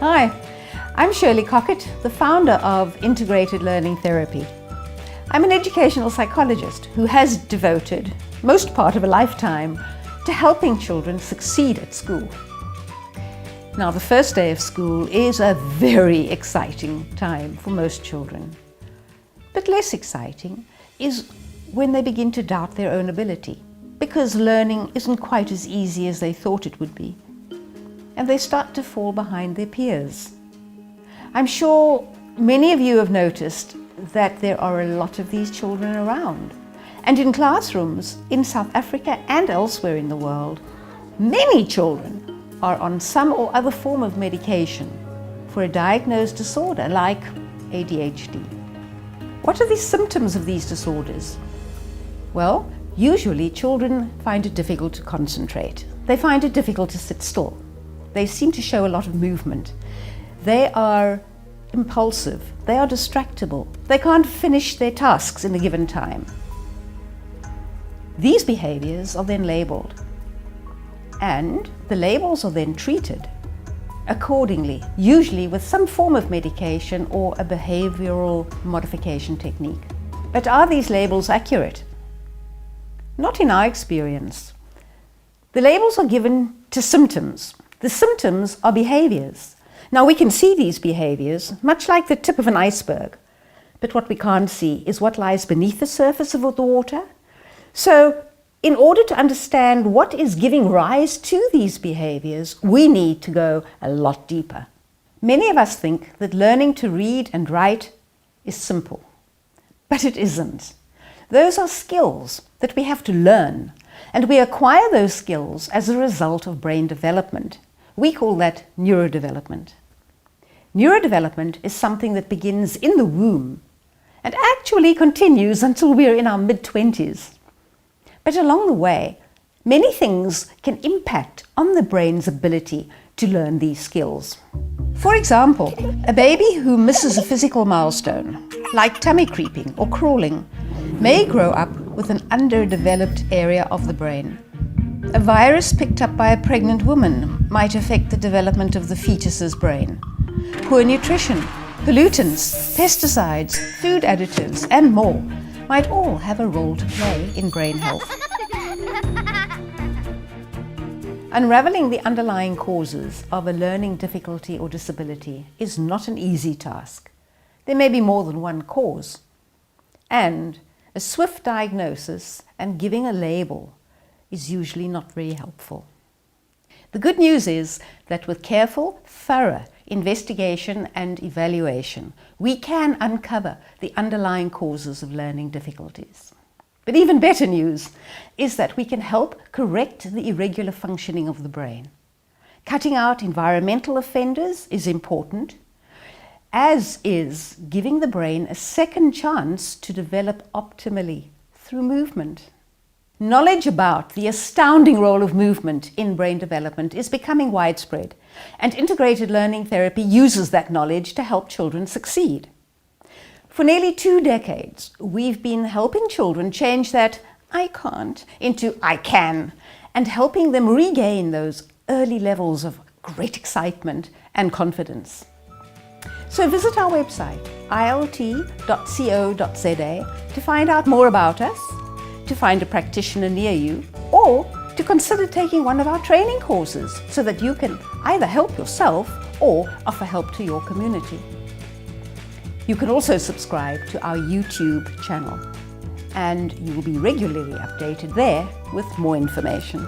Hi, I'm Shirley Kokot, the founder of Integrated Learning Therapy. I'm an educational psychologist who has devoted most part of a lifetime to helping children succeed at school. Now, the first day of school is a very exciting time for most children. But less exciting is when they begin to doubt their own ability, because learning isn't quite as easy as they thought it would be, and they start to fall behind their peers. I'm sure many of you have noticed that there are a lot of these children around. And in classrooms in South Africa and elsewhere in the world, many children are on some or other form of medication for a diagnosed disorder like ADHD. What are the symptoms of these disorders? Well, usually children find it difficult to concentrate. They find it difficult to sit still. They seem to show a lot of movement. They are impulsive. They are distractible. They can't finish their tasks in a given time. These behaviors are then labeled, and the labels are then treated accordingly, usually with some form of medication or a behavioral modification technique. But are these labels accurate? Not in our experience. The labels are given to symptoms. The symptoms are behaviors. Now, we can see these behaviors much like the tip of an iceberg, but what we can't see is what lies beneath the surface of the water. So, in order to understand what is giving rise to these behaviors, we need to go a lot deeper. Many of us think that learning to read and write is simple, but it isn't. Those are skills that we have to learn, and we acquire those skills as a result of brain development. We call that neurodevelopment. Neurodevelopment is something that begins in the womb and actually continues until we're in our mid-20s. But along the way, many things can impact on the brain's ability to learn these skills. For example, a baby who misses a physical milestone, like tummy creeping or crawling, may grow up with an underdeveloped area of the brain. A virus picked up by a pregnant woman might affect the development of the fetus's brain. Poor nutrition, pollutants, pesticides, food additives, and more might all have a role to play in brain health. Unraveling the underlying causes of a learning difficulty or disability is not an easy task. There may be more than one cause, and a swift diagnosis and giving a label is usually not very helpful. The good news is that with careful, thorough investigation and evaluation, we can uncover the underlying causes of learning difficulties. But even better news is that we can help correct the irregular functioning of the brain. Cutting out environmental offenders is important, as is giving the brain a second chance to develop optimally through movement. Knowledge about the astounding role of movement in brain development is becoming widespread, and integrated learning therapy uses that knowledge to help children succeed. For nearly 2 decades, we've been helping children change that "I can't" into "I can", and helping them regain those early levels of great excitement and confidence. So visit our website, ilt.co.za, to find out more about us, to find a practitioner near you, or to consider taking one of our training courses so that you can either help yourself or offer help to your community. You can also subscribe to our YouTube channel, and you will be regularly updated there with more information.